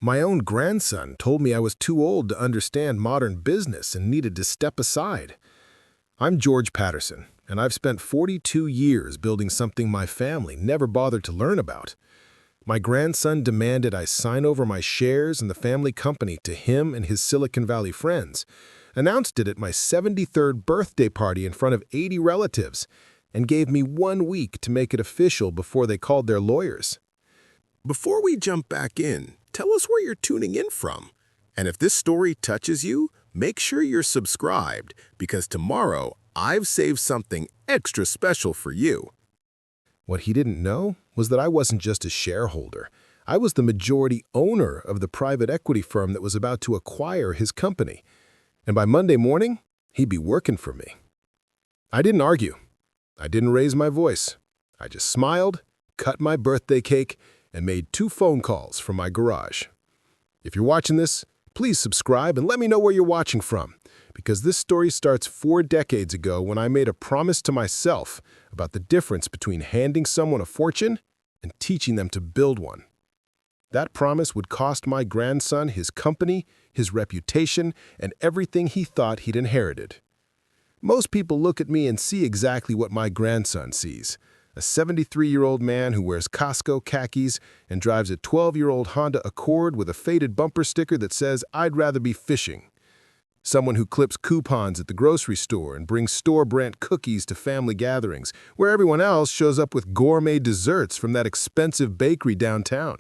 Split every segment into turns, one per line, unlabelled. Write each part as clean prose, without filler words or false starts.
My own grandson told me I was too old to understand modern business and needed to step aside. I'm George Patterson, and I've spent 42 years building something my family never bothered to learn about. My grandson demanded I sign over my shares in the family company to him and his Silicon Valley friends, announced it at my 73rd birthday party in front of 80 relatives, and gave me 1 week to make it official before they called their lawyers.
Before we jump back in, tell us where you're tuning in from. And if this story touches you, make sure you're subscribed, because tomorrow I've saved something extra special for you.
What he didn't know was that I wasn't just a shareholder. I was the majority owner of the private equity firm that was about to acquire his company. And by Monday morning, he'd be working for me. I didn't argue. I didn't raise my voice. I just smiled, cut my birthday cake, and made 2 phone calls from my garage. If you're watching this, please subscribe and let me know where you're watching from, because this story starts 4 decades ago when I made a promise to myself about the difference between handing someone a fortune and teaching them to build one. That promise would cost my grandson his company, his reputation, and everything he thought he'd inherited. Most people look at me and see exactly what my grandson sees: a 73-year-old man who wears Costco khakis and drives a 12-year-old Honda Accord with a faded bumper sticker that says, "I'd rather be fishing." Someone who clips coupons at the grocery store and brings store-brand cookies to family gatherings, where everyone else shows up with gourmet desserts from that expensive bakery downtown.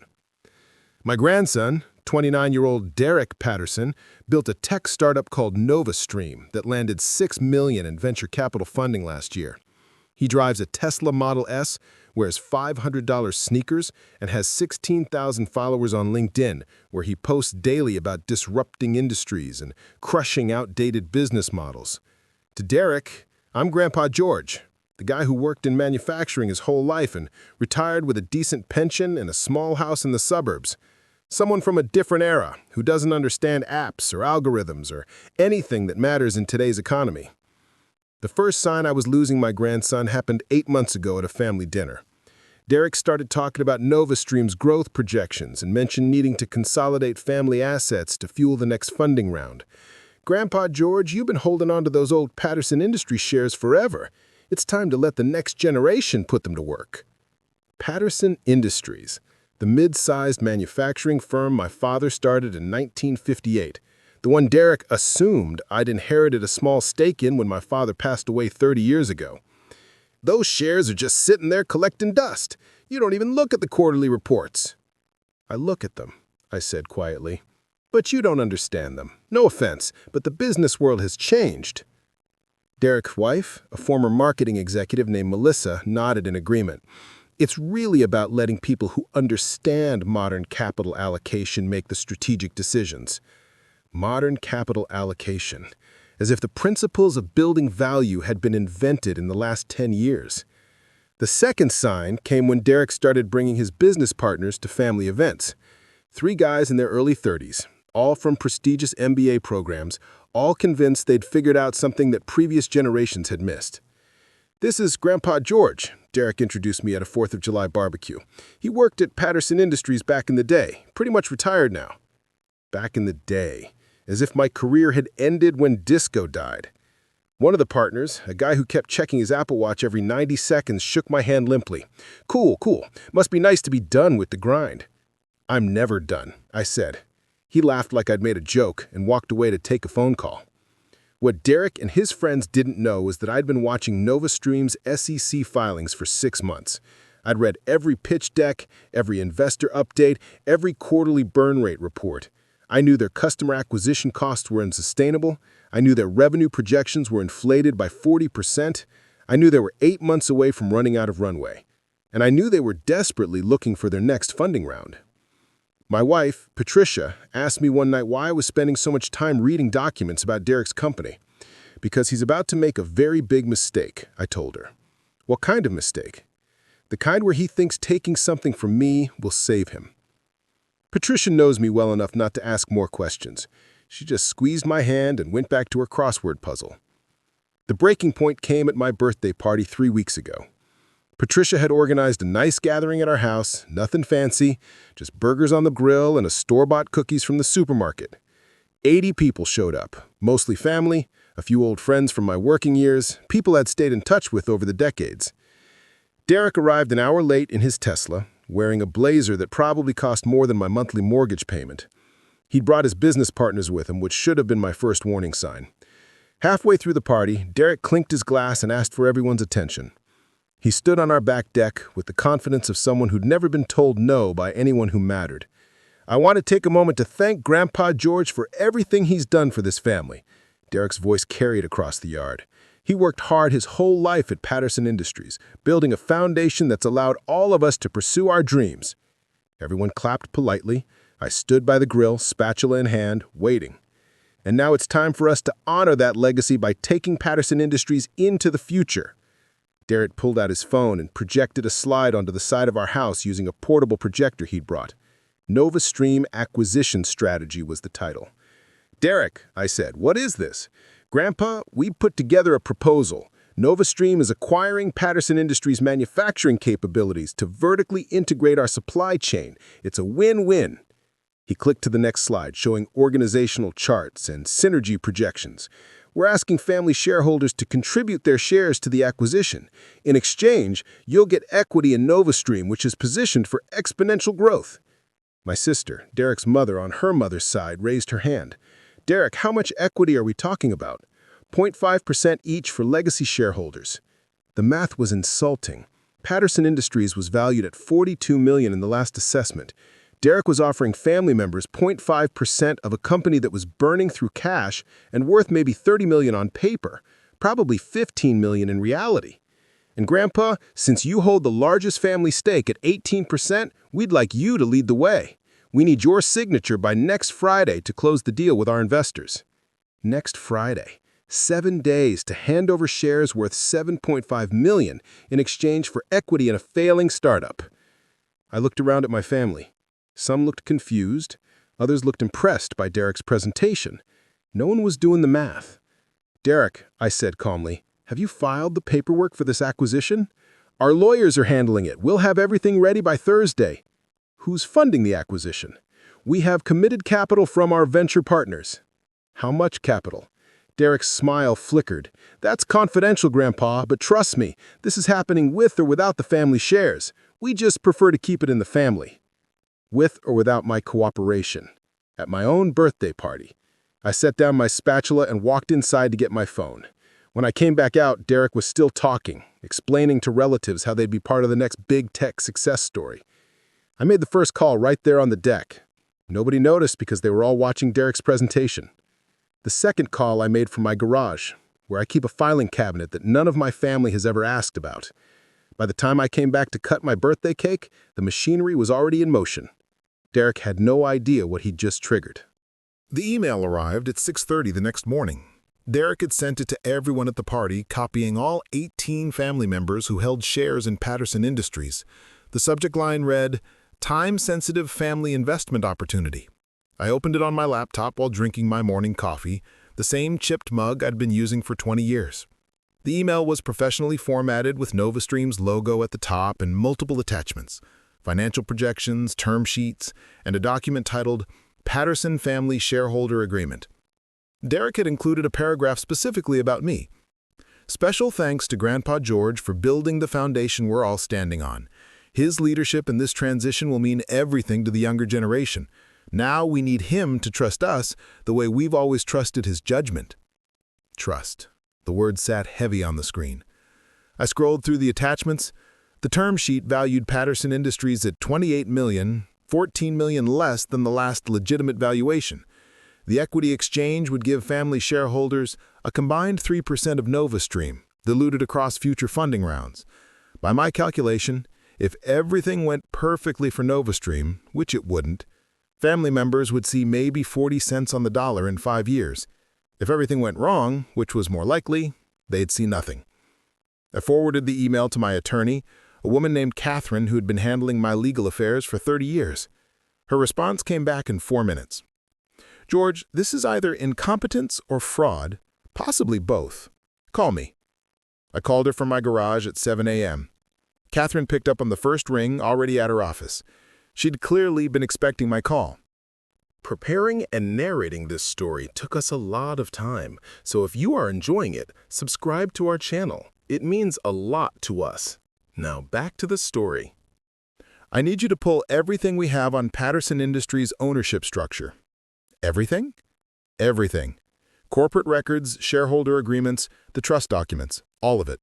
My grandson, 29-year-old Derek Patterson, built a tech startup called NovaStream that landed $6 million in venture capital funding last year. He drives a Tesla Model S, wears $500 sneakers, and has 16,000 followers on LinkedIn, where he posts daily about disrupting industries and crushing outdated business models. To Derek, I'm Grandpa George, the guy who worked in manufacturing his whole life and retired with a decent pension and a small house in the suburbs. Someone from a different era who doesn't understand apps or algorithms or anything that matters in today's economy. The first sign I was losing my grandson happened 8 months ago at a family dinner. Derek started talking about NovaStream's growth projections and mentioned needing to consolidate family assets to fuel the next funding round. "Grandpa George, you've been holding on to those old Patterson Industries shares forever. It's time to let the next generation put them to work." Patterson Industries, the mid-sized manufacturing firm my father started in 1958. The one Derek assumed I'd inherited a small stake in when my father passed away 30 years ago. "Those shares are just sitting there collecting dust. You don't even look at the quarterly reports." "I look at them," I said quietly. "But you don't understand them. No offense, but the business world has changed." Derek's wife, a former marketing executive named Melissa, nodded in agreement. "It's really about letting people who understand modern capital allocation make the strategic decisions." Modern capital allocation, as if the principles of building value had been invented in the last 10 years. The second sign came when Derek started bringing his business partners to family events. 3 guys in their early 30s, all from prestigious MBA programs, all convinced they'd figured out something that previous generations had missed. "This is Grandpa George," Derek introduced me at a 4th of July barbecue. "He worked at Patterson Industries back in the day, pretty much retired now." Back in the day, as if my career had ended when disco died. One of the partners, a guy who kept checking his Apple Watch every 90 seconds, shook my hand limply. Cool. Must be nice to be done with the grind." "I'm never done," I said. He laughed like I'd made a joke and walked away to take a phone call. What Derek and his friends didn't know was that I'd been watching NovaStream's SEC filings for 6 months. I'd read every pitch deck, every investor update, every quarterly burn rate report. I knew their customer acquisition costs were unsustainable. I knew their revenue projections were inflated by 40%. I knew they were 8 months away from running out of runway. And I knew they were desperately looking for their next funding round. My wife, Patricia, asked me one night why I was spending so much time reading documents about Derek's company. "Because he's about to make a very big mistake," I told her. "What kind of mistake?" "The kind where he thinks taking something from me will save him." Patricia knows me well enough not to ask more questions. She just squeezed my hand and went back to her crossword puzzle. The breaking point came at my birthday party 3 weeks ago. Patricia had organized a nice gathering at our house, nothing fancy, just burgers on the grill and a store-bought cookies from the supermarket. 80 people showed up, mostly family, a few old friends from my working years, people I'd stayed in touch with over the decades. Derek arrived an hour late in his Tesla, wearing a blazer that probably cost more than my monthly mortgage payment. He'd brought his business partners with him, which should have been my first warning sign. Halfway through the party, Derek clinked his glass and asked for everyone's attention. He stood on our back deck with the confidence of someone who'd never been told no by anyone who mattered. "I want to take a moment to thank Grandpa George for everything he's done for this family." Derek's voice carried across the yard. He worked hard his whole life at Patterson Industries, building a foundation that's allowed all of us to pursue our dreams. Everyone clapped politely. I stood by the grill, spatula in hand, waiting. And now it's time for us to honor that legacy by taking Patterson Industries into the future. Derek pulled out his phone and projected a slide onto the side of our house using a portable projector he'd brought. Nova Stream Acquisition Strategy was the title. "Derek," I said, "what is this?" "Grandpa, we put together a proposal. NovaStream is acquiring Patterson Industries' manufacturing capabilities to vertically integrate our supply chain. It's a win-win." He clicked to the next slide, showing organizational charts and synergy projections. "We're asking family shareholders to contribute their shares to the acquisition. In exchange, you'll get equity in NovaStream, which is positioned for exponential growth." My sister, Derek's mother on her mother's side, raised her hand. "Derek, how much equity are we talking about?" 0.5% each for legacy shareholders. The math was insulting. Patterson Industries was valued at $42 million in the last assessment. Derek was offering family members 0.5% of a company that was burning through cash and worth maybe $30 million on paper, probably $15 million in reality. "And Grandpa, since you hold the largest family stake at 18%, we'd like you to lead the way. We need your signature by next Friday to close the deal with our investors." Next Friday. 7 days to hand over shares worth $7.5 million in exchange for equity in a failing startup. I looked around at my family. Some looked confused. Others looked impressed by Derek's presentation. No one was doing the math. "Derek," I said calmly, "have you filed the paperwork for this acquisition?" "Our lawyers are handling it. We'll have everything ready by Thursday." "Who's funding the acquisition?" "We have committed capital from our venture partners." "How much capital?" Derek's smile flickered. "That's confidential, Grandpa, but trust me, this is happening with or without the family shares. We just prefer to keep it in the family." With or without my cooperation. At my own birthday party. I set down my spatula and walked inside to get my phone. When I came back out, Derek was still talking, explaining to relatives how they'd be part of the next big tech success story. I made the first call right there on the deck. Nobody noticed because they were all watching Derek's presentation. The second call I made from my garage, where I keep a filing cabinet that none of my family has ever asked about. By the time I came back to cut my birthday cake, the machinery was already in motion. Derek had no idea what he'd just triggered.
The email arrived at 6:30 the next morning. Derek had sent it to everyone at the party, copying all 18 family members who held shares in Patterson Industries. The subject line read, "Time-sensitive family investment opportunity." I opened it on my laptop while drinking my morning coffee, the same chipped mug I'd been using for 20 years. The email was professionally formatted with NovaStream's logo at the top and multiple attachments, financial projections, term sheets, and a document titled Patterson Family Shareholder Agreement. Derek had included a paragraph specifically about me. "Special thanks to Grandpa George for building the foundation we're all standing on. His leadership in this transition will mean everything to the younger generation. Now we need him to trust us the way we've always trusted his judgment." Trust. The word sat heavy on the screen. I scrolled through the attachments. The term sheet valued Patterson Industries at $28 million, $14 million less than the last legitimate valuation. The equity exchange would give family shareholders a combined 3% of NovaStream, diluted across future funding rounds. By my calculation, if everything went perfectly for NovaStream, which it wouldn't, family members would see maybe 40 cents on the dollar in 5 years. If everything went wrong, which was more likely, they'd see nothing. I forwarded the email to my attorney, a woman named Catherine who had been handling my legal affairs for 30 years. Her response came back in 4 minutes. "George, this is either incompetence or fraud, possibly both. Call me." I called her from my garage at 7 a.m. Catherine picked up on the first ring, already at her office. She'd clearly been expecting my call.
Preparing and narrating this story took us a lot of time, so if you are enjoying it, subscribe to our channel. It means a lot to us. Now back to the story.
I need you to pull everything we have on Patterson Industries' ownership structure. Everything? Everything. Corporate records, shareholder agreements, the trust documents, all of it.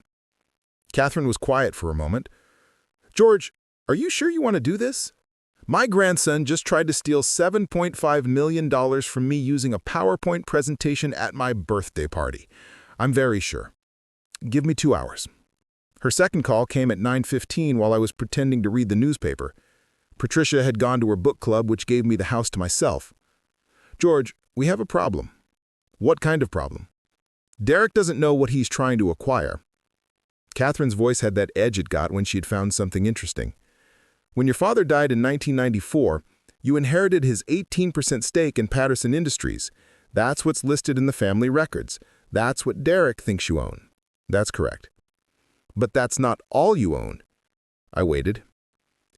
Catherine was quiet for a moment. George, are you sure you want to do this? My grandson just tried to steal $7.5 million from me using a PowerPoint presentation at my birthday party. I'm very sure. Give me 2 hours. Her second call came at 9:15 while I was pretending to read the newspaper. Patricia had gone to her book club, which gave me the house to myself. George, we have a problem. What kind of problem? Derek doesn't know what he's trying to acquire. Catherine's voice had that edge it got when she had found something interesting. When your father died in 1994, you inherited his 18% stake in Patterson Industries. That's what's listed in the family records. That's what Derek thinks you own. That's correct. But that's not all you own. I waited.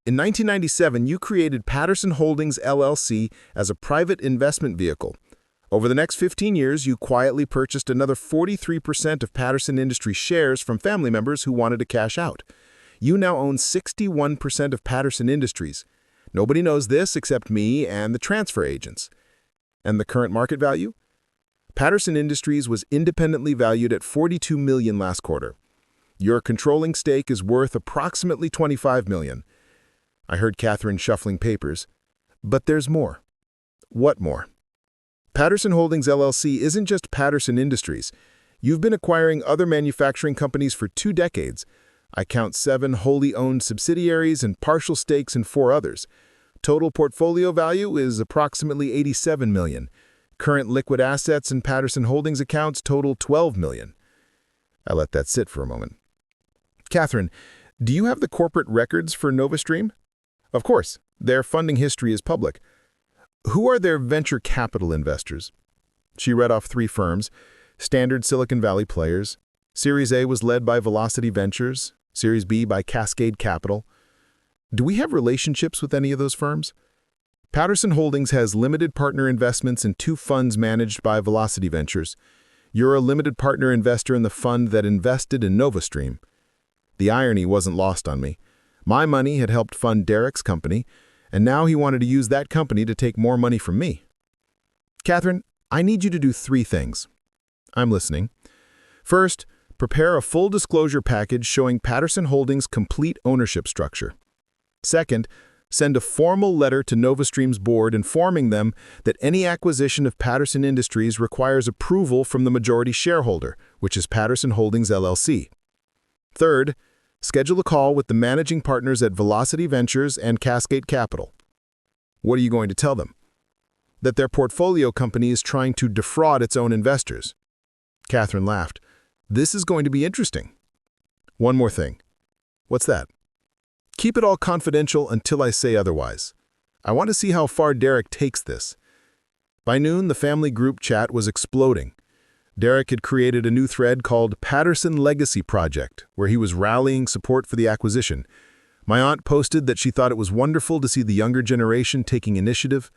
In 1997, you created Patterson Holdings, LLC as a private investment vehicle. Over the next 15 years, you quietly purchased another 43% of Patterson Industries shares from family members who wanted to cash out. You now own 61% of Patterson Industries. Nobody knows this except me and the transfer agents. And the current market value? Patterson Industries was independently valued at $42 million last quarter. Your controlling stake is worth approximately $25 million. I heard Catherine shuffling papers. But there's more. What more? Patterson Holdings LLC isn't just Patterson Industries. You've been acquiring other manufacturing companies for 2 decades. I count 7 wholly owned subsidiaries and partial stakes in 4 others. Total portfolio value is approximately $87 million. Current liquid assets in Patterson Holdings accounts total $12 million. I let that sit for a moment. Catherine, do you have the corporate records for NovaStream? Of course, their funding history is public. Who are their venture capital investors? She read off 3 firms, standard Silicon Valley players. Series A was led by Velocity Ventures, Series B by Cascade Capital. Do we have relationships with any of those firms? Patterson Holdings has limited partner investments in 2 funds managed by Velocity Ventures. You're a limited partner investor in the fund that invested in NovaStream. The irony wasn't lost on me. My money had helped fund Derek's company, and now he wanted to use that company to take more money from me. Catherine, I need you to do 3 things. I'm listening. First, prepare a full disclosure package showing Patterson Holdings' complete ownership structure. Second, send a formal letter to NovaStream's board informing them that any acquisition of Patterson Industries requires approval from the majority shareholder, which is Patterson Holdings, LLC. Third, schedule a call with the managing partners at Velocity Ventures and Cascade Capital. What are you going to tell them? That their portfolio company is trying to defraud its own investors. Catherine laughed. This is going to be interesting. One more thing. What's that? Keep it all confidential until I say otherwise. I want to see how far Derek takes this. By noon, the family group chat was exploding. Derek had created a new thread called Patterson Legacy Project, where he was rallying support for the acquisition. My aunt posted that she thought it was wonderful to see the younger generation taking initiative.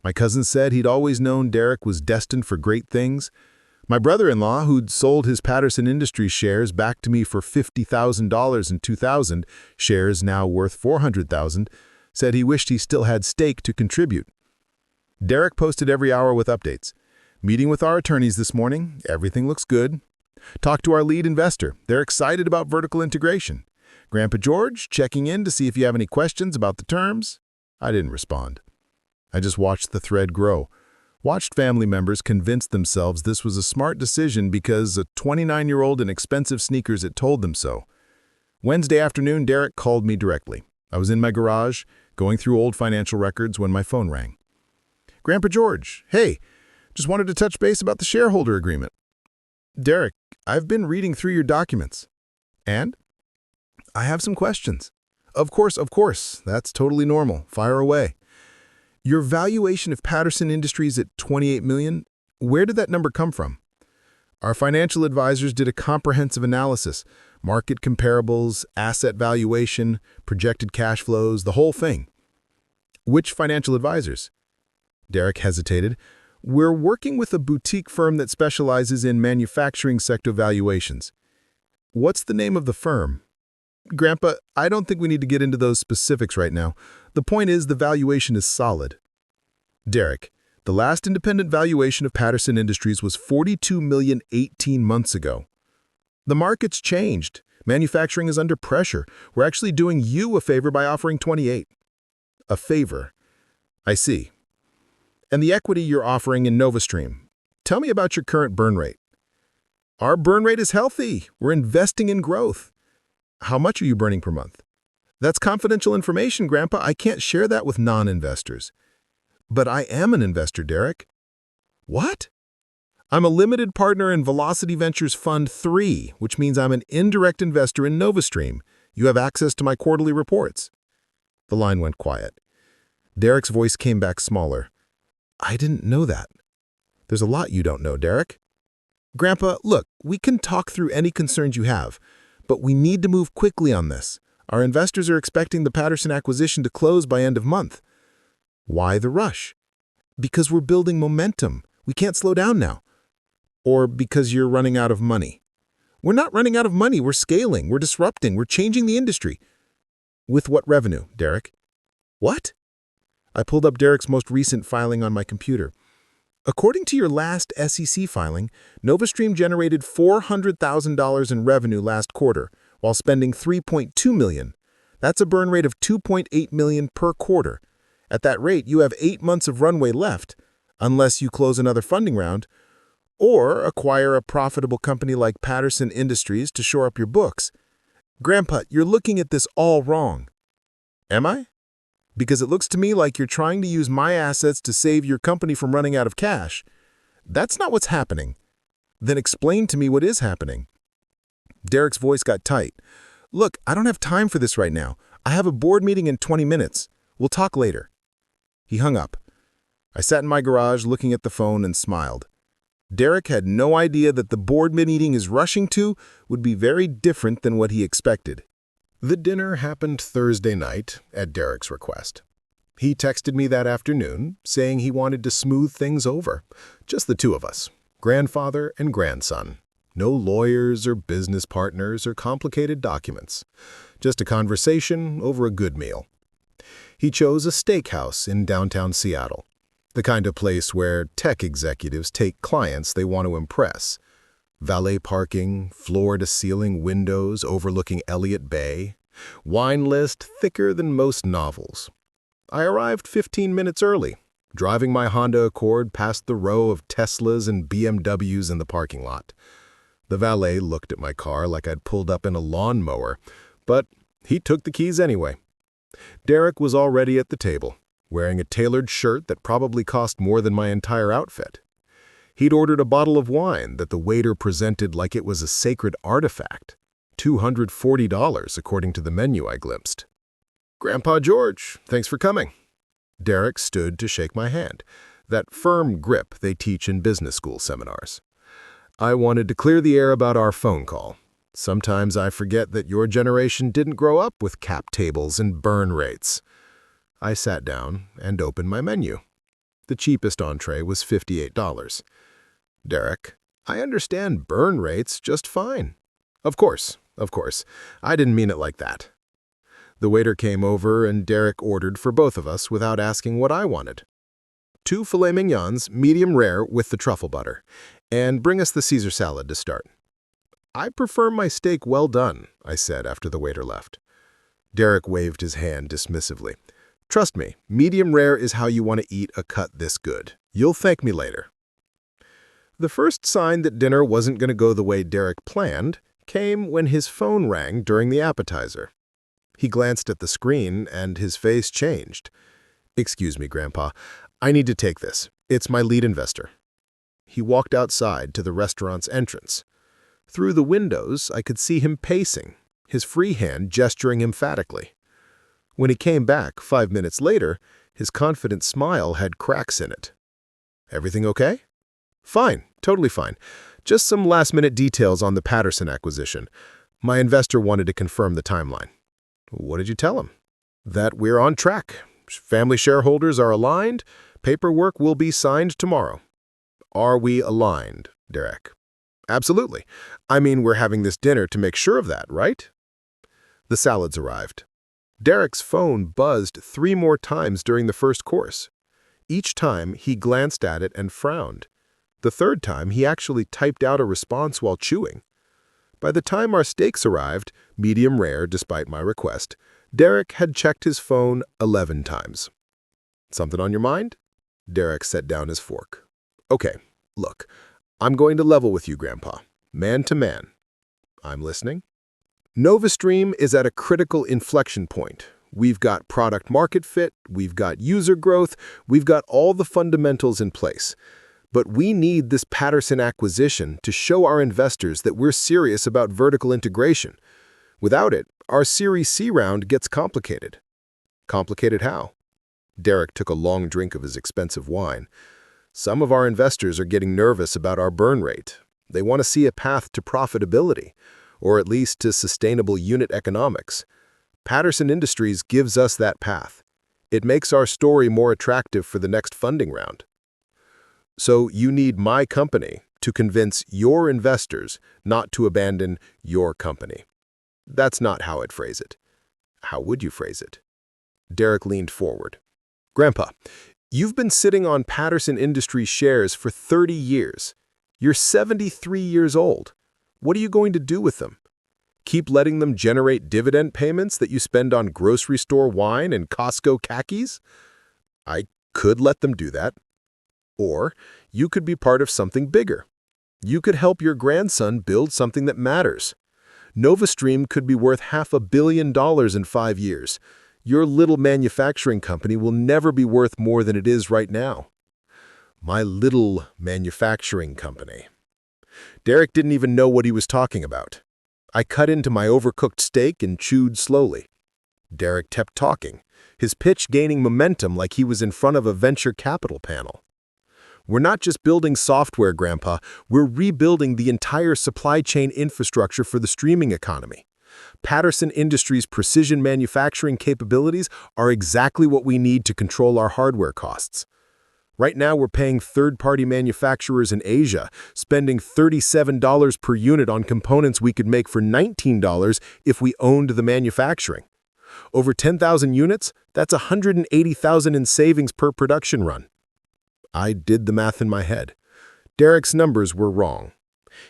My cousin said he'd always known Derek was destined for great things. My brother-in-law, who'd sold his Patterson Industries shares back to me for $50,000 in 2000, shares now worth $400,000, said he wished he still had stake to contribute. Derek posted every hour with updates. Meeting with our attorneys this morning. Everything looks good. Talked to our lead investor. They're excited about vertical integration. Grandpa George, checking in to see if you have any questions about the terms. I didn't respond. I just watched the thread grow. Watched family members convince themselves this was a smart decision because a 29-year-old in expensive sneakers had told them so. Wednesday afternoon, Derek called me directly. I was in my garage, going through old financial records when my phone rang. Grandpa George, hey, just wanted to touch base about the shareholder agreement. Derek, I've been reading through your documents. And? I have some questions. Of course. That's totally normal. Fire away. Your valuation of Patterson Industries at $28 million, where did that number come from? Our financial advisors did a comprehensive analysis. Market comparables, asset valuation, projected cash flows, the whole thing. Which financial advisors? Derek hesitated. We're working with a boutique firm that specializes in manufacturing sector valuations. What's the name of the firm? Grandpa, I don't think we need to get into those specifics right now. The point is the valuation is solid. Derek, the last independent valuation of Patterson Industries was $42 million 18 months ago. The market's changed. Manufacturing is under pressure. We're actually doing you a favor by offering 28. A favor. I see. And the equity you're offering in NovaStream. Tell me about your current burn rate. Our burn rate is healthy. We're investing in growth. How much are you burning per month? That's confidential information, Grandpa. I can't share that with non-investors. But I am an investor, Derek. What? I'm a limited partner in Velocity Ventures Fund 3, which means I'm an indirect investor in NovaStream. You have access to my quarterly reports. The line went quiet. Derek's voice came back smaller. I didn't know that. There's a lot you don't know, Derek. Grandpa, look, we can talk through any concerns you have, but we need to move quickly on this. Our investors are expecting the Patterson acquisition to close by end of month. Why the rush? Because we're building momentum. We can't slow down now. Or because you're running out of money. We're not running out of money. We're scaling. We're disrupting. We're changing the industry. With what revenue, Derek? What? I pulled up Derek's most recent filing on my computer. According to your last SEC filing, NovaStream generated $400,000 in revenue last quarter, while spending $3.2 million. That's a burn rate of $2.8 million per quarter. At that rate, you have 8 months of runway left, unless you close another funding round, or acquire a profitable company like Patterson Industries to shore up your books. Grandpa, you're looking at this all wrong. Am I? Because it looks to me like you're trying to use my assets to save your company from running out of cash. That's not what's happening. Then explain to me what is happening. Derek's voice got tight. Look, I don't have time for this right now. I have a board meeting in 20 minutes. We'll talk later. He hung up. I sat in my garage looking at the phone and smiled. Derek had no idea that the board meeting he's rushing to would be very different than what he expected.
The dinner happened Thursday night at Derek's request. He texted me that afternoon, saying he wanted to smooth things over. Just the two of us, grandfather and grandson. No lawyers or business partners or complicated documents. Just a conversation over a good meal. He chose a steakhouse in downtown Seattle, the kind of place where tech executives take clients they want to impress. Valet parking, floor-to-ceiling windows overlooking Elliott Bay, wine list thicker than most novels. I arrived 15 minutes early, driving my Honda Accord past the row of Teslas and BMWs in the parking lot. The valet looked at my car like I'd pulled up in a lawnmower, but he took the keys anyway. Derek was already at the table, wearing a tailored shirt that probably cost more than my entire outfit. He'd ordered a bottle of wine that the waiter presented like it was a sacred artifact. $240 according to the menu I glimpsed. Grandpa George, thanks for coming. Derek stood to shake my hand, that firm grip they teach in business school seminars. I wanted to clear the air about our phone call. Sometimes I forget that your generation didn't grow up with cap tables and burn rates. I sat down and opened my menu. The cheapest entree was $58. Derek, I understand burn rates just fine. Of course. I didn't mean it like that. The waiter came over and Derek ordered for both of us without asking what I wanted. 2 filet mignons, medium rare with the truffle butter, and bring us the Caesar salad to start. I prefer my steak well done, I said after the waiter left. Derek waved his hand dismissively. Trust me, medium rare is how you want to eat a cut this good. You'll thank me later. The first sign that dinner wasn't going to go the way Derek planned came when his phone rang during the appetizer. He glanced at the screen and his face changed. Excuse me, Grandpa. I need to take this. It's my lead investor. He walked outside to the restaurant's entrance. Through the windows, I could see him pacing, his free hand gesturing emphatically. When he came back 5 minutes later, his confident smile had cracks in it. Everything okay? Fine, totally fine. Just some last-minute details on the Patterson acquisition. My investor wanted to confirm the timeline. What did you tell him? That we're on track. Family shareholders are aligned. Paperwork will be signed tomorrow. Are we aligned, Derek? Absolutely. I mean, we're having this dinner to make sure of that, right? The salads arrived. Derek's phone buzzed 3 more times during the first course. Each time, he glanced at it and frowned. The third time, he actually typed out a response while chewing. By the time our steaks arrived, medium rare despite my request, Derek had checked his phone 11 times. Something on your mind? Derek set down his fork. Okay, look, I'm going to level with you, Grandpa. Man to man. I'm listening. NovaStream is at a critical inflection point. We've got product market fit, we've got user growth, we've got all the fundamentals in place. But we need this Patterson acquisition to show our investors that we're serious about vertical integration. Without it, our Series C round gets complicated. Complicated how? Derek took a long drink of his expensive wine. Some of our investors are getting nervous about our burn rate. They want to see a path to profitability, or at least to sustainable unit economics. Patterson Industries gives us that path. It makes our story more attractive for the next funding round. So you need my company to convince your investors not to abandon your company. That's not how I'd phrase it. How would you phrase it? Derek leaned forward. Grandpa, you've been sitting on Patterson Industries shares for 30 years. You're 73 years old. What are you going to do with them? Keep letting them generate dividend payments that you spend on grocery store wine and Costco khakis? I could let them do that. Or you could be part of something bigger. You could help your grandson build something that matters. NovaStream could be worth $500 million in 5 years. Your little manufacturing company will never be worth more than it is right now. My little manufacturing company. Derek didn't even know what he was talking about. I cut into my overcooked steak and chewed slowly. Derek kept talking, his pitch gaining momentum like he was in front of a venture capital panel. We're not just building software, Grandpa. We're rebuilding the entire supply chain infrastructure for the streaming economy. Patterson Industries' precision manufacturing capabilities are exactly what we need to control our hardware costs. Right now, we're paying third-party manufacturers in Asia, spending $37 per unit on components we could make for $19 if we owned the manufacturing. Over 10,000 units, that's $180,000 in savings per production run. I did the math in my head. Derek's numbers were wrong.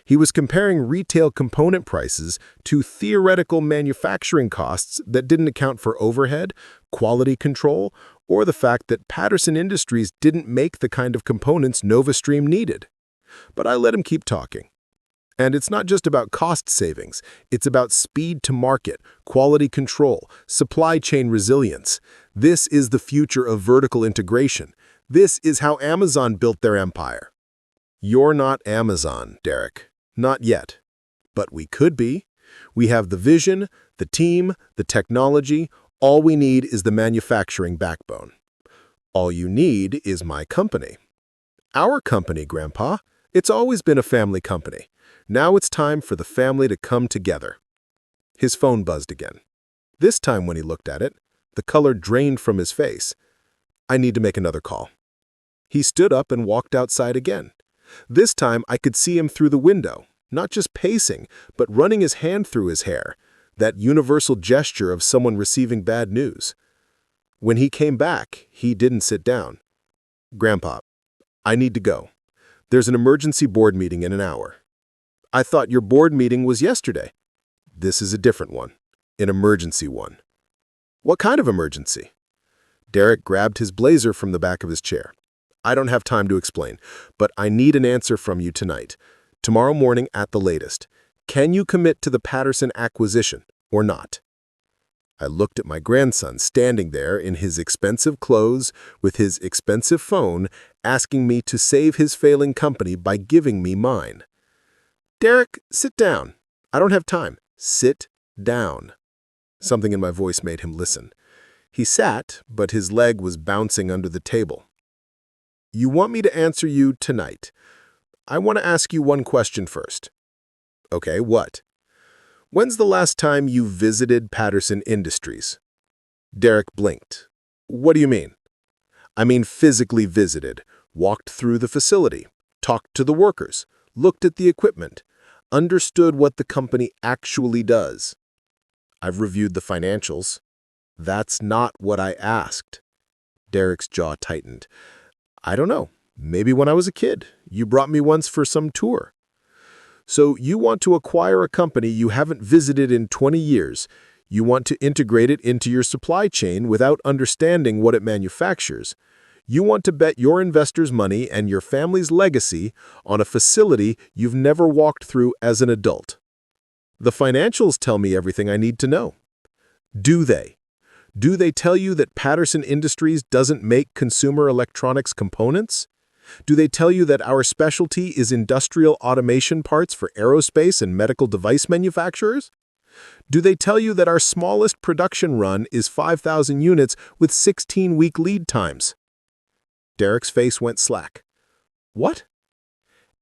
He was comparing retail component prices to theoretical manufacturing costs that didn't account for overhead, quality control, or the fact that Patterson Industries didn't make the kind of components NovaStream needed. But I let him keep talking. And it's not just about cost savings. It's about speed to market, quality control, supply chain resilience. This is the future of vertical integration. This is how Amazon built their empire. You're not Amazon, Derek. Not yet. But we could be. We have the vision, the team, the technology. All we need is the manufacturing backbone. All you need is my company. Our company, Grandpa. It's always been a family company. Now it's time for the family to come together. His phone buzzed again. This time when he looked at it, the color drained from his face. I need to make another call. He stood up and walked outside again. This time I could see him through the window, not just pacing, but running his hand through his hair, that universal gesture of someone receiving bad news. When he came back, he didn't sit down. Grandpa, I need to go. There's an emergency board meeting in an hour. I thought your board meeting was yesterday. This is a different one, an emergency one. What kind of emergency? Derek grabbed his blazer from the back of his chair. I don't have time to explain, but I need an answer from you tonight, tomorrow morning at the latest. Can you commit to the Patterson acquisition or not? I looked at my grandson standing there in his expensive clothes with his expensive phone, asking me to save his failing company by giving me mine. Derek, sit down. I don't have time. Sit down. Something in my voice made him listen. He sat, but his leg was bouncing under the table. You want me to answer you tonight. I want to ask you one question first. Okay, what? When's the last time you visited Patterson Industries? Derek blinked. What do you mean? I mean physically visited, walked through the facility, talked to the workers, looked at the equipment, understood what the company actually does. I've reviewed the financials. That's not what I asked. Derek's jaw tightened. I don't know. Maybe when I was a kid. You brought me once for some tour. So you want to acquire a company you haven't visited in 20 years. You want to integrate it into your supply chain without understanding what it manufactures. You want to bet your investors' money and your family's legacy on a facility you've never walked through as an adult. The financials tell me everything I need to know. Do they? Do they tell you that Patterson Industries doesn't make consumer electronics components? Do they tell you that our specialty is industrial automation parts for aerospace and medical device manufacturers? Do they tell you that our smallest production run is 5,000 units with 16-week lead times? Derek's face went slack. What?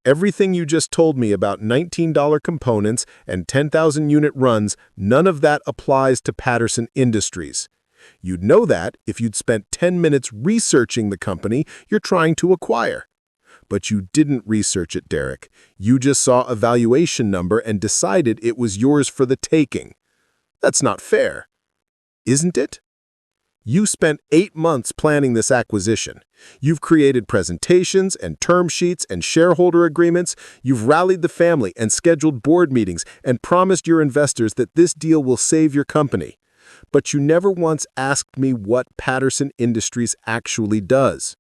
Everything you just told me about $19 components and 10,000-unit runs, none of that applies to Patterson Industries. You'd know that if you'd spent 10 minutes researching the company you're trying to acquire. But you didn't research it, Derek. You just saw a valuation number and decided it was yours for the taking. That's not fair. Isn't it? You spent 8 months planning this acquisition. You've created presentations and term sheets and shareholder agreements. You've rallied the family and scheduled board meetings and promised your investors that this deal will save your company. But you never once asked me what Patterson Industries actually does.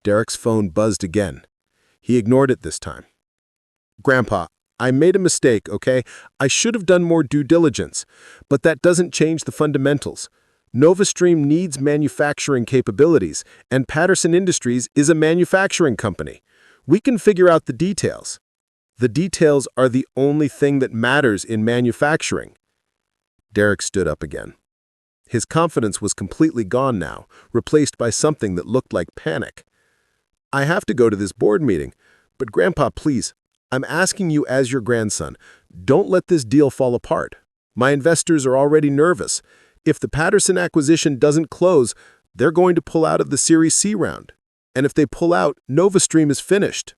Derek's phone buzzed again. He ignored it this time. Grandpa, I made a mistake, okay? I should have done more due diligence, but that doesn't change the fundamentals. NovaStream needs manufacturing capabilities, and Patterson Industries is a manufacturing company. We can figure out the details. The details are the only thing that matters in manufacturing. Derek stood up again. His confidence was completely gone now, replaced by something that looked like panic. I have to go to this board meeting, but Grandpa, please, I'm asking you as your grandson, don't let this deal fall apart. My investors are already nervous. If the Patterson acquisition doesn't close, they're going to pull out of the Series C round. And if they pull out, NovaStream is finished.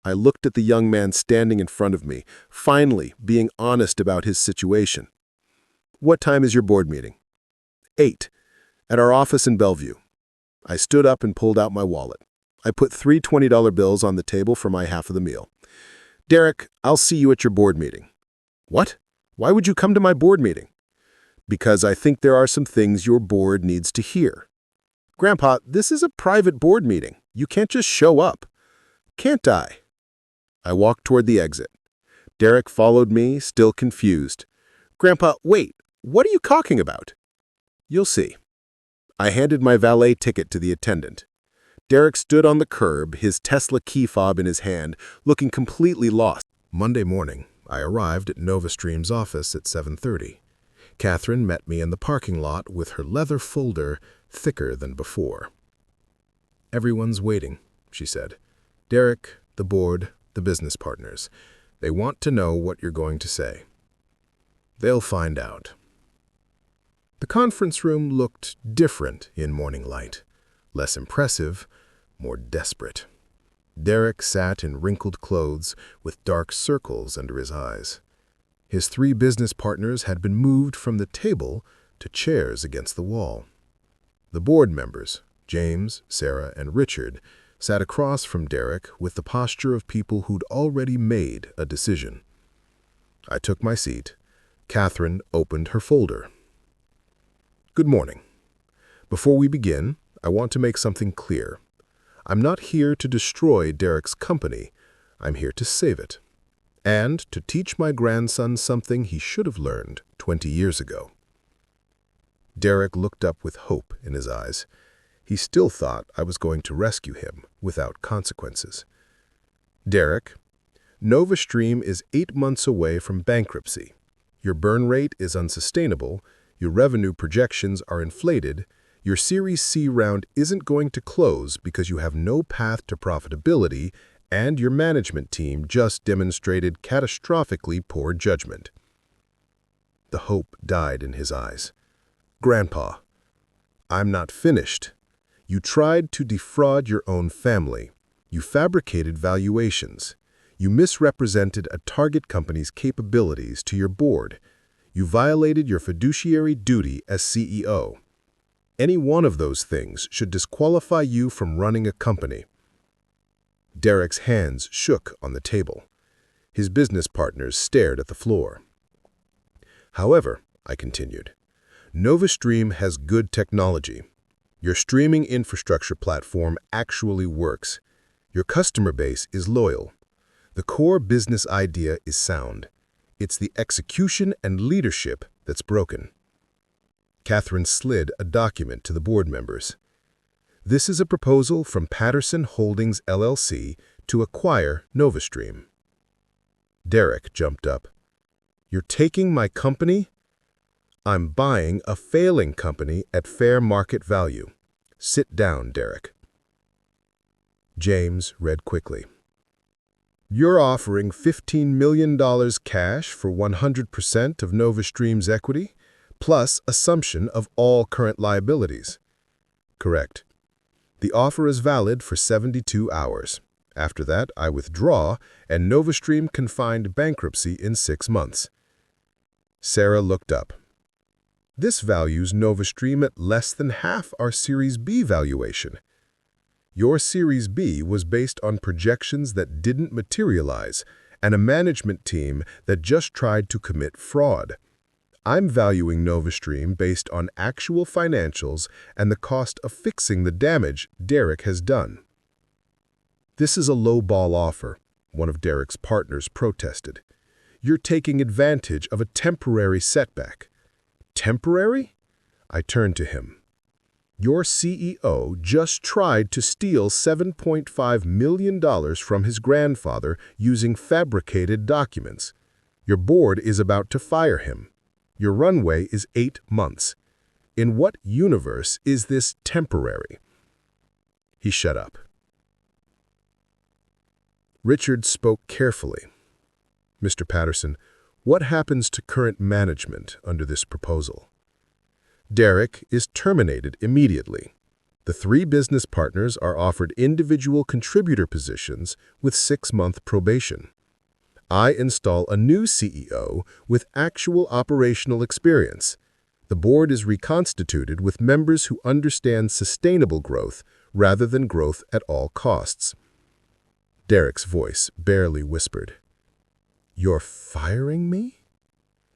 I looked at the young man standing in front of me, finally being honest about his situation. What time is your board meeting? 8, at our office in Bellevue. I stood up and pulled out my wallet. I put 3 $20 bills on the table for my half of the meal. Derek, I'll see you at your board meeting. What? Why would you come to my board meeting? Because I think there are some things your board needs to hear. Grandpa, this is a private board meeting. You can't just show up. Can't I? I walked toward the exit. Derek followed me, still confused. Grandpa, wait, what are you talking about? You'll see. I handed my valet ticket to the attendant. Derek stood on the curb, his Tesla key fob in his hand, looking completely lost. Monday morning, I arrived at NovaStream's office at 7:30. Catherine met me in the parking lot with her leather folder thicker than before. Everyone's waiting, she said. Derek, the board, the business partners. They want to know what you're going to say. They'll find out. The conference room looked different in morning light. Less impressive, more desperate. Derek sat in wrinkled clothes with dark circles under his eyes. His 3 business partners had been moved from the table to chairs against the wall. The board members, James, Sarah, and Richard, sat across from Derek with the posture of people who'd already made a decision. I took my seat. Catherine opened her folder. Good morning. Before we begin, I want to make something clear. I'm not here to destroy Derek's company. I'm here to save it. And to teach my grandson something he should have learned 20 years ago. Derek looked up with hope in his eyes. He still thought I was going to rescue him without consequences. Derek, NovaStream is 8 months away from bankruptcy. Your burn rate is unsustainable, your revenue projections are inflated, your Series C round isn't going to close because you have no path to profitability, and your management team just demonstrated catastrophically poor judgment. The hope died in his eyes. "Grandpa, I'm not finished. You tried to defraud your own family. You fabricated valuations. You misrepresented a target company's capabilities to your board. You violated your fiduciary duty as CEO. Any one of those things should disqualify you from running a company." Derek's hands shook on the table. His business partners stared at the floor. "However," I continued, "NovaStream has good technology. Your streaming infrastructure platform actually works. Your customer base is loyal. The core business idea is sound. It's the execution and leadership that's broken." Catherine slid a document to the board members. "This is a proposal from Patterson Holdings, LLC, to acquire NovaStream." Derek jumped up. "You're taking my company?" "I'm buying a failing company at fair market value. Sit down, Derek." James read quickly. "You're offering $15 million cash for 100% of NovaStream's equity, plus assumption of all current liabilities." "Correct. The offer is valid for 72 hours. After that, I withdraw, and NovaStream can find bankruptcy in 6 months." Sarah looked up. "This values NovaStream at less than half our Series B valuation. Your Series B was based on projections that didn't materialize and a management team that just tried to commit fraud. I'm valuing NovaStream based on actual financials and the cost of fixing the damage Derek has done." "This is a low-ball offer," one of Derek's partners protested. "You're taking advantage of a temporary setback." "Temporary?" I turned to him. "Your CEO just tried to steal $7.5 million from his grandfather using fabricated documents. Your board is about to fire him. Your runway is 8 months. In what universe is this temporary?" He shut up. Richard spoke carefully. "Mr. Patterson, what happens to current management under this proposal?" "Derek is terminated immediately. The 3 business partners are offered individual contributor positions with 6-month probation. I install a new CEO with actual operational experience. The board is reconstituted with members who understand sustainable growth rather than growth at all costs." Derek's voice barely whispered. "You're firing me?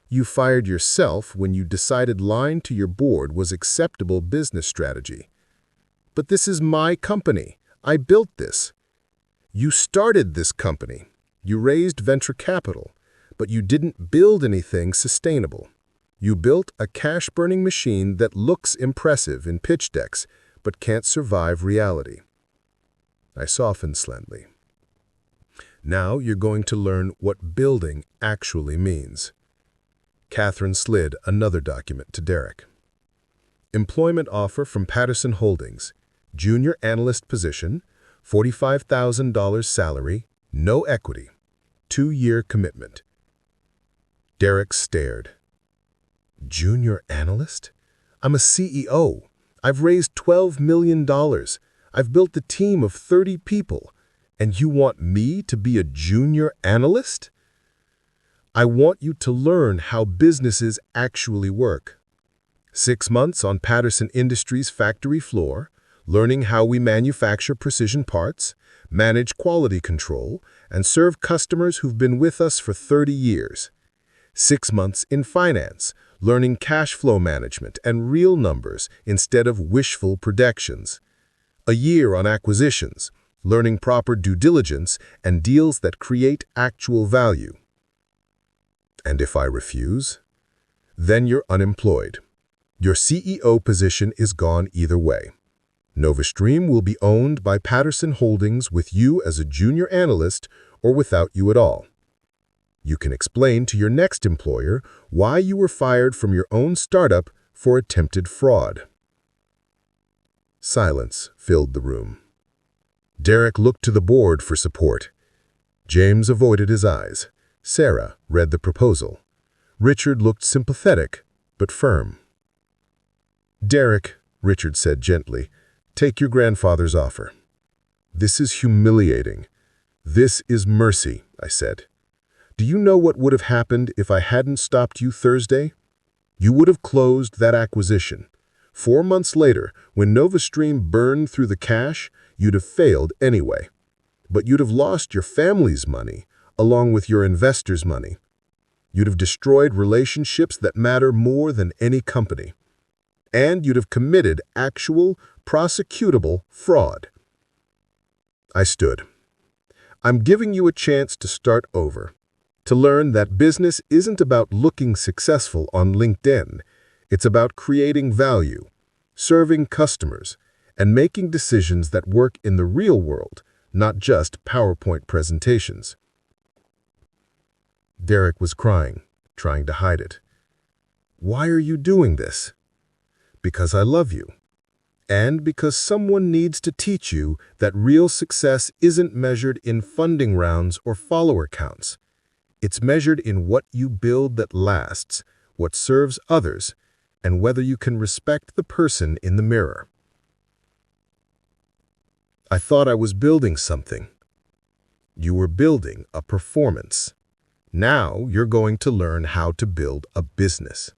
You fired yourself when you decided lying to your board was acceptable business strategy. But this is my company. I built this. You started this company. You raised venture capital, but you didn't build anything sustainable. You built a cash-burning machine that looks impressive in pitch decks, but can't survive reality." I softened slightly. "Now you're going to learn what building actually means." Catherine slid another document to Derek. "Employment offer from Patterson Holdings. Junior analyst position, $45,000 salary, no equity. 2-year commitment." Derek stared. "Junior analyst? I'm a CEO. I've raised $12 million. I've built a team of 30 people. And you want me to be a junior analyst? I want you to learn how businesses actually work. 6 months on Patterson Industries' factory floor, learning how we manufacture precision parts, manage quality control, and serve customers who've been with us for 30 years. 6 months in finance, learning cash flow management and real numbers instead of wishful predictions. A year on acquisitions, learning proper due diligence and deals that create actual value. And if I refuse, then you're unemployed. Your CEO position is gone either way. NovaStream will be owned by Patterson Holdings with you as a junior analyst or without you at all. You can explain to your next employer why you were fired from your own startup for attempted fraud." Silence filled the room. Derek looked to the board for support. James avoided his eyes. Sarah read the proposal. Richard looked sympathetic, but firm. "Derek," Richard said gently, "take your grandfather's offer." "This is humiliating. This is mercy," I said. "Do you know what would have happened if I hadn't stopped you Thursday? You would have closed that acquisition. 4 months later, when NovaStream burned through the cash, you'd have failed anyway. But you'd have lost your family's money, along with your investors' money. You'd have destroyed relationships that matter more than any company. And you'd have committed actual, prosecutable fraud." I stood. "I'm giving you a chance to start over, to learn that business isn't about looking successful on LinkedIn. It's about creating value, serving customers, and making decisions that work in the real world, not just PowerPoint presentations." Derek was crying, trying to hide it. "Why are you doing this?" "Because I love you. And because someone needs to teach you that real success isn't measured in funding rounds or follower counts. It's measured in what you build that lasts, what serves others, and whether you can respect the person in the mirror." "I thought I was building something." "You were building a performance. Now you're going to learn how to build a business."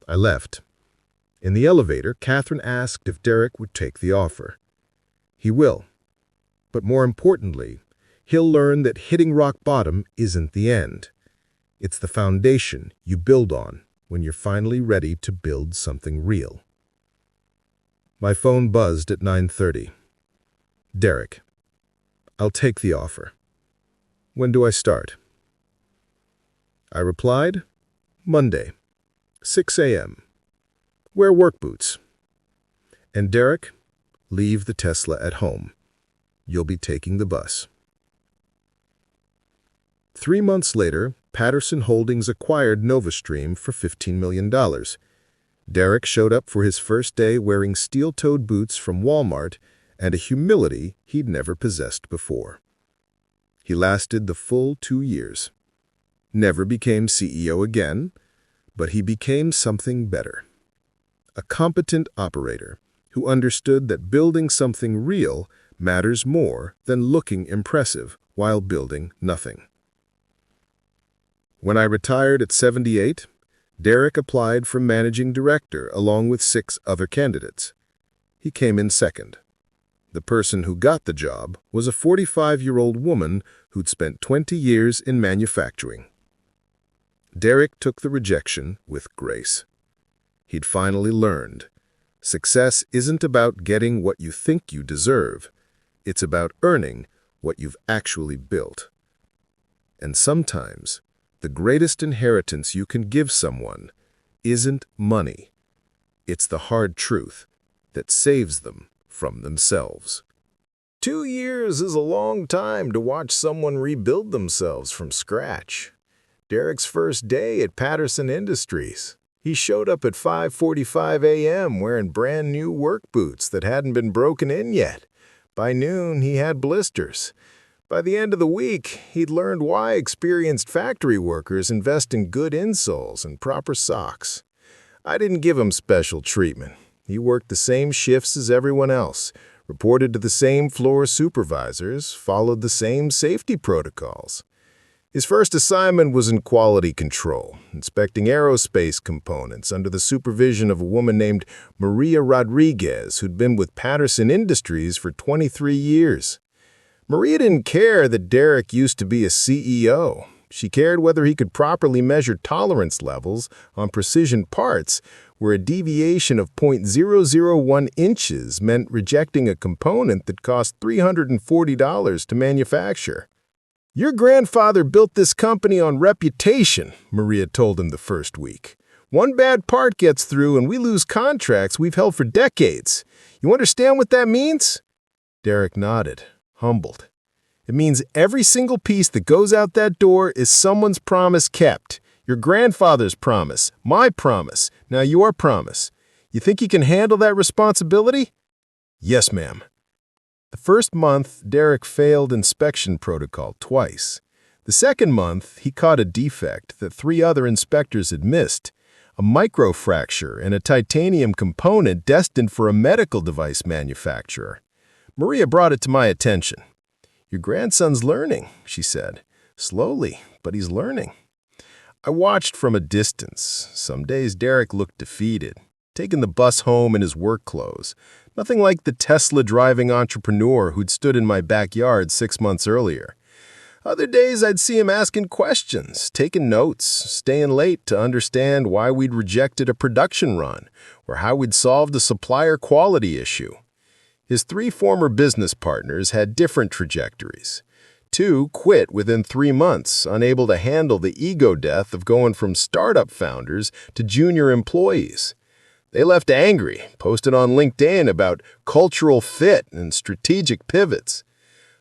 I left. In the elevator, Catherine asked if Derek would take the offer. "He will. But more importantly, he'll learn that hitting rock bottom isn't the end. It's the foundation you build on when you're finally ready to build something real." My phone buzzed at 9:30. "Derek, I'll take the offer. When do I start?" I replied, "Monday, 6 a.m. Wear work boots. And Derek, leave the Tesla at home. You'll be taking the bus." 3 months later, Patterson Holdings acquired NovaStream for $15 million. Derek showed up for his first day wearing steel-toed boots from Walmart and a humility he'd never possessed before. He lasted the full 2 years. Never became CEO again, but he became something better. A competent operator who understood that building something real matters more than looking impressive while building nothing. When I retired at 78, Derek applied for managing director along with 6 other candidates. He came in second. The person who got the job was a 45-year-old woman who'd spent 20 years in manufacturing. Derek took the rejection with grace. He'd finally learned, success isn't about getting what you think you deserve. It's about earning what you've actually built. And sometimes, the greatest inheritance you can give someone isn't money. It's the hard truth that saves them from themselves.
2 years is a long time to watch someone rebuild themselves from scratch. Derek's first day at Patterson Industries. He showed up at 5:45 a.m. wearing brand new work boots that hadn't been broken in yet. By noon, he had blisters. By the end of the week, he'd learned why experienced factory workers invest in good insoles and proper socks. I didn't give him special treatment. He worked the same shifts as everyone else, reported to the same floor supervisors, followed the same safety protocols. His first assignment was in quality control, inspecting aerospace components under the supervision of a woman named Maria Rodriguez, who'd been with Patterson Industries for 23 years. Maria didn't care that Derek used to be a CEO. She cared whether he could properly measure tolerance levels on precision parts, where a deviation of 0.001 inches meant rejecting a component that cost $340 to manufacture. "Your grandfather built this company on reputation," Maria told him the first week. "One bad part gets through and we lose contracts we've held for decades. You understand what that means?" Derek nodded, humbled. "It means every single piece that goes out that door is someone's promise kept. Your grandfather's promise, my promise, now your promise. You think you can handle that responsibility?" "Yes, ma'am." The first month, Derek failed inspection protocol twice.
The second month, he caught a defect that 3 other inspectors had missed, a microfracture in a titanium component destined for a medical device manufacturer. Maria brought it to my attention. "Your grandson's learning," she said. "Slowly, but he's learning." I watched from a distance. Some days Derek looked defeated, taking the bus home in his work clothes, nothing like the Tesla-driving entrepreneur who'd stood in my backyard 6 months earlier. Other days I'd see him asking questions, taking notes, staying late to understand why we'd rejected a production run or how we'd solved a supplier quality issue. His 3 former business partners had different trajectories. 2 quit within 3 months, unable to handle the ego death of going from startup founders to junior employees. They left angry, posted on LinkedIn about cultural fit and strategic pivots.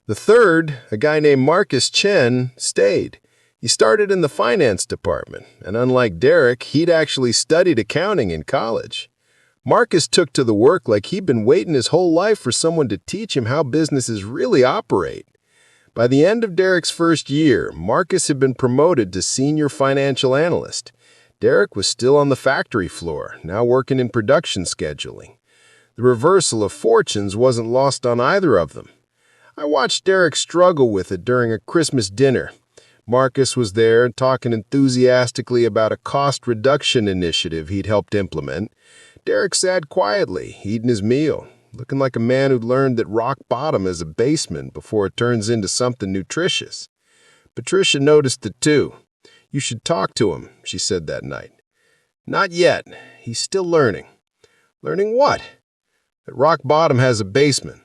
The third, a guy named Marcus Chen, stayed. He started in the finance department, and unlike Derek, he'd actually studied accounting in college. Marcus took to the work like he'd been waiting his whole life for someone to teach him how businesses really operate. By the end of Derek's first year, Marcus had been promoted to senior financial analyst. Derek was still on the factory floor, now working in production scheduling. The reversal of fortunes wasn't lost on either of them. I watched Derek struggle with it during a Christmas dinner. Marcus was there talking enthusiastically about a cost reduction initiative he'd helped implement. Derek sat quietly, eating his meal, looking like a man who'd learned that rock bottom is a basement before it turns into something nutritious. Patricia noticed it too. "You should talk to him," she said that night. "Not yet. He's still learning." "Learning what?" "That rock bottom has a basement."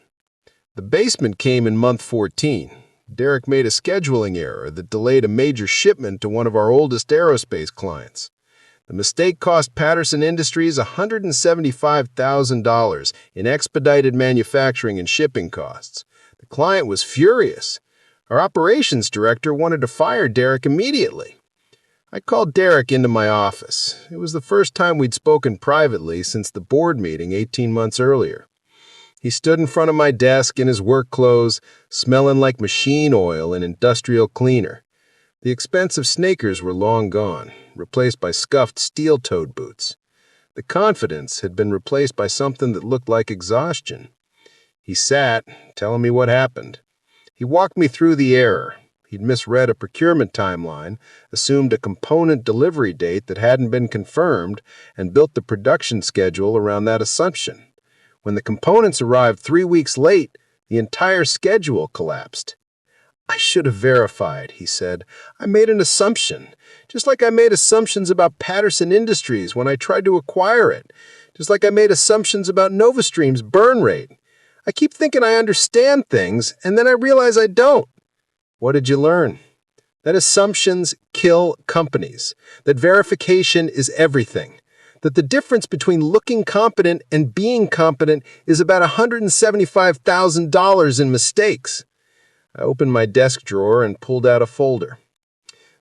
The basement came in month 14. Derek made a scheduling error that delayed a major shipment to one of our oldest aerospace clients. The mistake cost Patterson Industries $175,000 in expedited manufacturing and shipping costs. The client was furious. Our operations director wanted to fire Derek immediately. I called Derek into my office. It was the first time we'd spoken privately since the board meeting 18 months earlier. He stood in front of my desk in his work clothes, smelling like machine oil and industrial cleaner. The expensive sneakers were long gone, replaced by scuffed steel-toed boots. The confidence had been replaced by something that looked like exhaustion. He sat, telling me what happened. He walked me through the error. He'd misread a procurement timeline, assumed a component delivery date that hadn't been confirmed, and built the production schedule around that assumption. When the components arrived 3 weeks late, the entire schedule collapsed. "I should have verified," he said. "I made an assumption, just like I made assumptions about Patterson Industries when I tried to acquire it, just like I made assumptions about NovaStream's burn rate. I keep thinking I understand things, and then I realize I don't." "What did you learn?" "That assumptions kill companies, that verification is everything, that the difference between looking competent and being competent is about $175,000 in mistakes." I opened my desk drawer and pulled out a folder.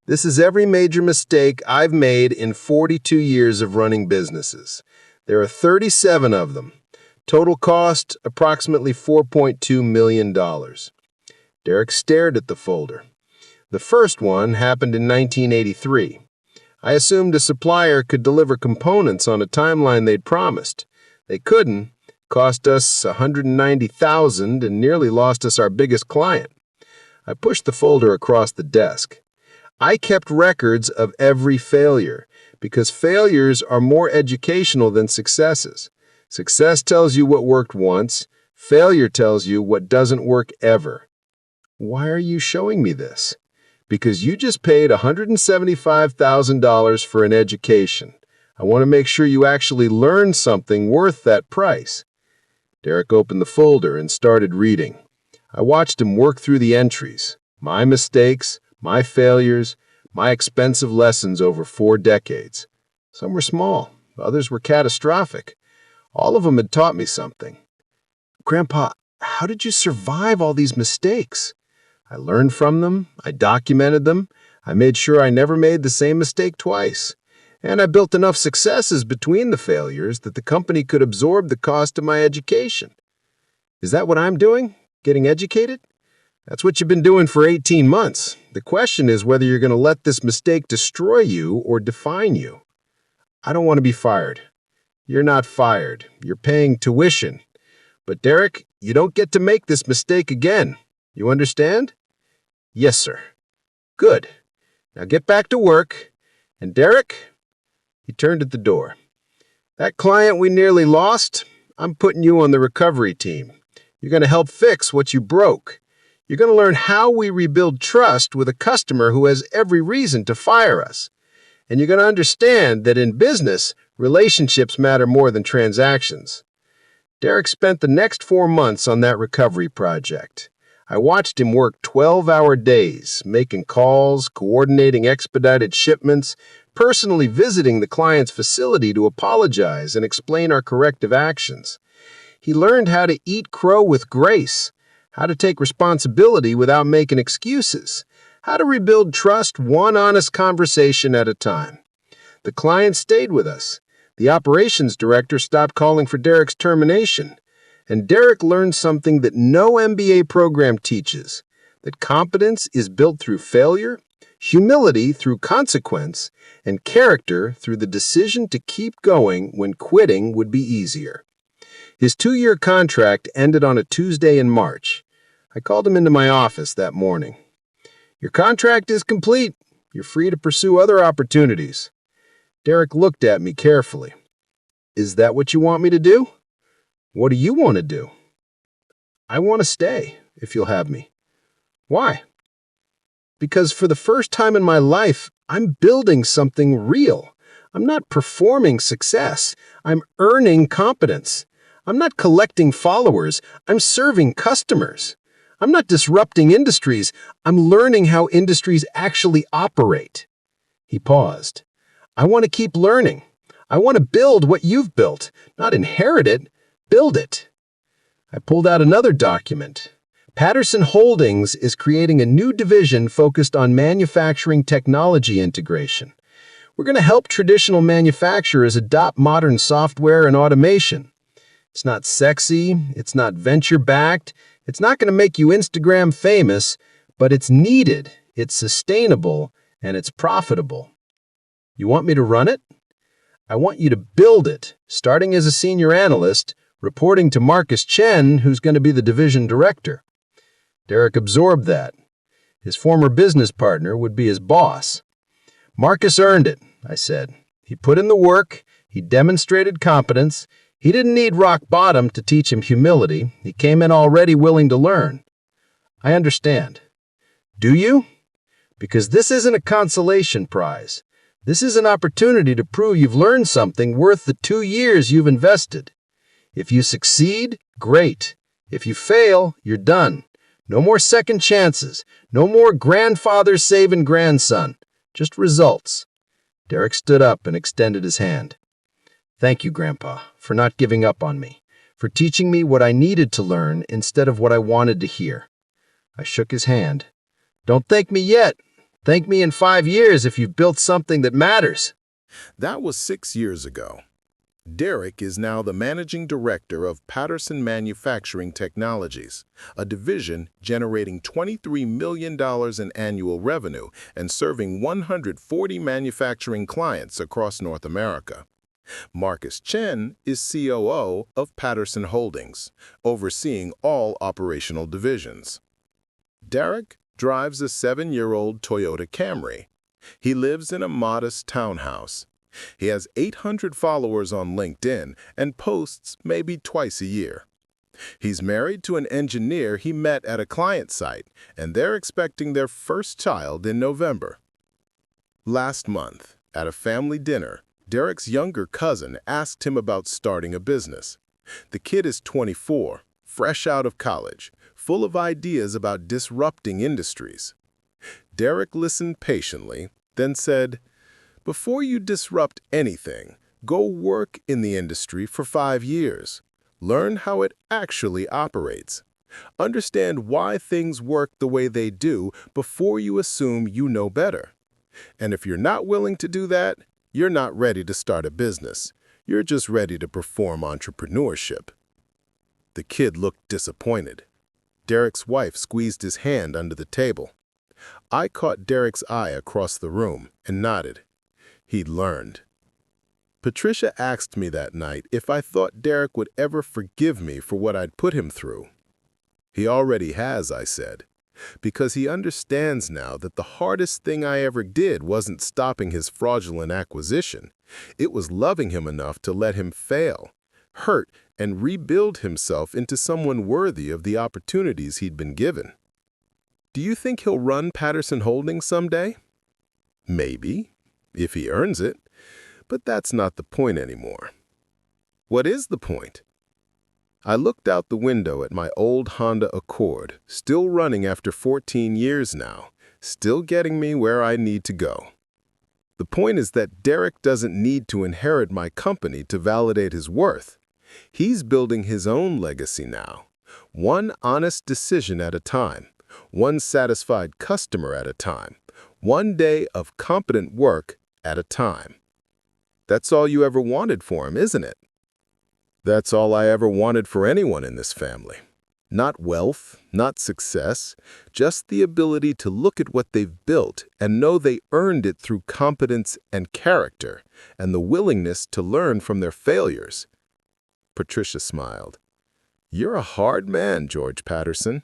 "This is every major mistake I've made in 42 years of running businesses. There are 37 of them. Total cost, approximately $4.2 million. Derek stared at the folder. The first one happened in 1983. I assumed a supplier could deliver components on a timeline they'd promised. They couldn't, cost us $190,000 and nearly lost us our biggest client. I pushed the folder across the desk. I kept records of every failure, because failures are more educational than successes. Success tells you what worked once. Failure tells you what doesn't work ever. Why are you showing me this? Because you just paid $175,000 for an education. I want to make sure you actually learn something worth that price. Derek opened the folder and started reading. I watched him work through the entries. My mistakes, my failures, my expensive lessons over 4 decades. Some were small, others were catastrophic. All of them had taught me something. "Grandpa, how did you survive all these mistakes?" "I learned from them, I documented them, I made sure I never made the same mistake twice, and I built enough successes between the failures that the company could absorb the cost of my education." "Is that what I'm doing? Getting educated?" That's what you've been doing for 18 months. The question is whether you're going to let this mistake destroy you or define you. I don't want to be fired. You're not fired. You're paying tuition. But Derek, you don't get to make this mistake again. You understand? Yes, sir. Good. Now get back to work. And Derek, he turned at the door. That client we nearly lost, I'm putting you on the recovery team. You're going to help fix what you broke. You're going to learn how we rebuild trust with a customer who has every reason to fire us. And you're going to understand that in business, relationships matter more than transactions. Derek spent the next 4 months on that recovery project. I watched him work 12-hour days, making calls, coordinating expedited shipments, personally visiting the client's facility to apologize and explain our corrective actions. He learned how to eat crow with grace, how to take responsibility without making excuses, how to rebuild trust one honest conversation at a time. The client stayed with us. The operations director stopped calling for Derek's termination. And Derek learned something that no MBA program teaches, that competence is built through failure, humility through consequence, and character through the decision to keep going when quitting would be easier. His 2-year contract ended on a Tuesday in March. I called him into my office that morning. Your contract is complete. You're free to pursue other opportunities. Derek looked at me carefully. Is that what you want me to do? What do you want to do? I want to stay, if you'll have me. Why? Because for the first time in my life, I'm building something real. I'm not performing success. I'm earning competence. I'm not collecting followers. I'm serving customers. I'm not disrupting industries. I'm learning how industries actually operate. He paused. I want to keep learning. I want to build what you've built, not inherit it. Build it. I pulled out another document. Patterson Holdings is creating a new division focused on manufacturing technology integration. We're going to help traditional manufacturers adopt modern software and automation. It's not sexy, it's not venture-backed, it's not going to make you Instagram famous, but it's needed, it's sustainable, and it's profitable. You want me to run it? I want you to build it, starting as a senior analyst, reporting to Marcus Chen, who's going to be the division director. Derek absorbed that. His former business partner would be his boss. Marcus earned it, I said. He put in the work, he demonstrated competence, he didn't need rock bottom to teach him humility, he came in already willing to learn. I understand. Do you? Because this isn't a consolation prize. This is an opportunity to prove you've learned something worth the 2 years you've invested. If you succeed, great. If you fail, you're done. No more second chances. No more grandfather saving grandson. Just results. Derek stood up and extended his hand. Thank you, Grandpa, for not giving up on me, for teaching me what I needed to learn instead of what I wanted to hear. I shook his hand. Don't thank me yet. Thank me in 5 years if you've built something that matters.
That was 6 years ago. Derek is now the managing director of Patterson Manufacturing Technologies, a division generating $23 million in annual revenue and serving 140 manufacturing clients across North America. Marcus Chen is COO of Patterson Holdings, overseeing all operational divisions. Derek drives a 7-year-old Toyota Camry. He lives in a modest townhouse. He has 800 followers on LinkedIn and posts maybe twice a year. He's married to an engineer he met at a client site, and they're expecting their first child in November. Last month, at a family dinner, Derek's younger cousin asked him about starting a business. The kid is 24, fresh out of college, full of ideas about disrupting industries. Derek listened patiently, then said, "Before you disrupt anything, go work in the industry for 5 years. Learn how it actually operates. Understand why things work the way they do before you assume you know better. And if you're not willing to do that, you're not ready to start a business. You're just ready to perform entrepreneurship." The kid looked disappointed.
Derek's wife squeezed his hand under the table. I caught Derek's eye across the room and nodded. He'd learned. Patricia asked me that night if I thought Derek would ever forgive me for what I'd put him through. He already has, I said, because he understands now that the hardest thing I ever did wasn't stopping his fraudulent acquisition. It was loving him enough to let him fail, hurt, and rebuild himself into someone worthy of the opportunities he'd been given. Do you think he'll run Patterson Holdings someday? Maybe, if he earns it. But that's not the point anymore. What is the point? I looked out the window at my old Honda Accord, still running after 14 years now, still getting me where I need to go. The point is that Derek doesn't need to inherit my company to validate his worth. He's building his own legacy now, one honest decision at a time, one satisfied customer at a time, one day of competent work at a time. That's all you ever wanted for him, isn't it? That's all I ever wanted for anyone in this family. Not wealth, not success, just the ability to look at what they've built and know they earned it through competence and character, and the willingness to learn from their failures. Patricia smiled. You're a hard man, George Patterson.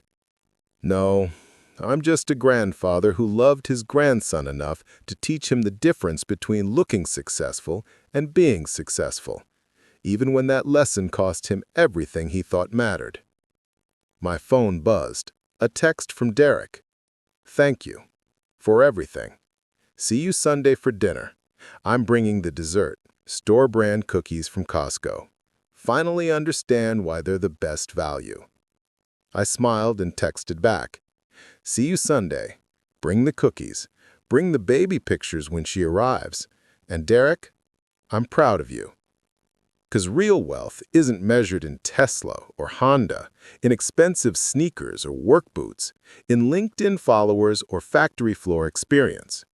No, I'm just a grandfather who loved his grandson enough to teach him the difference between looking successful and being successful, even when that lesson cost him everything he thought mattered. My phone buzzed. A text from Derek. Thank you for everything. See you Sunday for dinner. I'm bringing the dessert, store-brand cookies from Costco. Finally understand why they're the best value. I smiled and texted back. See you Sunday. Bring the cookies. Bring the baby pictures when she arrives. And Derek, I'm proud of you. 'Cause real wealth isn't measured in Tesla or Honda, in expensive sneakers or work boots, in LinkedIn followers or factory floor experience.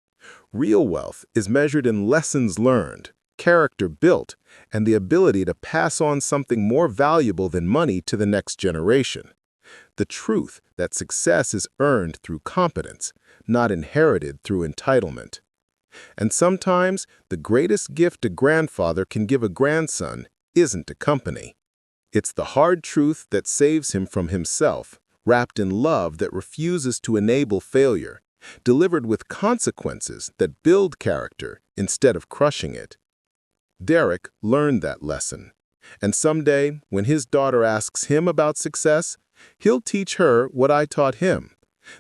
Real wealth is measured in lessons learned, character built, and the ability to pass on something more valuable than money to the next generation. The truth that success is earned through competence, not inherited through entitlement. And sometimes, the greatest gift a grandfather can give a grandson isn't a company. It's the hard truth that saves him from himself, wrapped in love that refuses to enable failure, delivered with consequences that build character instead of crushing it. Derek learned that lesson. And someday, when his daughter asks him about success, he'll teach her what I taught him,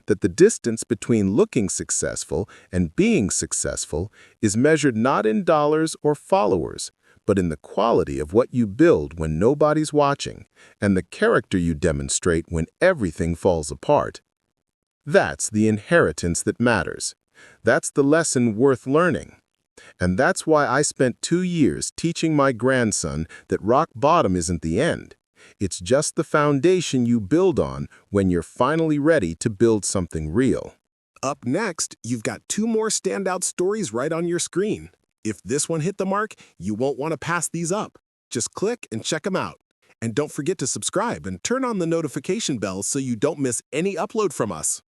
that the distance between looking successful and being successful is measured not in dollars or followers, but in the quality of what you build when nobody's watching, and the character you demonstrate when everything falls apart. That's the inheritance that matters. That's the lesson worth learning. And that's why I spent 2 years teaching my grandson that rock bottom isn't the end. It's just the foundation you build on when you're finally ready to build something real.
Up next, you've got 2 more standout stories right on your screen. If this one hit the mark, you won't want to pass these up. Just click and check them out. And don't forget to subscribe and turn on the notification bell so you don't miss any upload from us.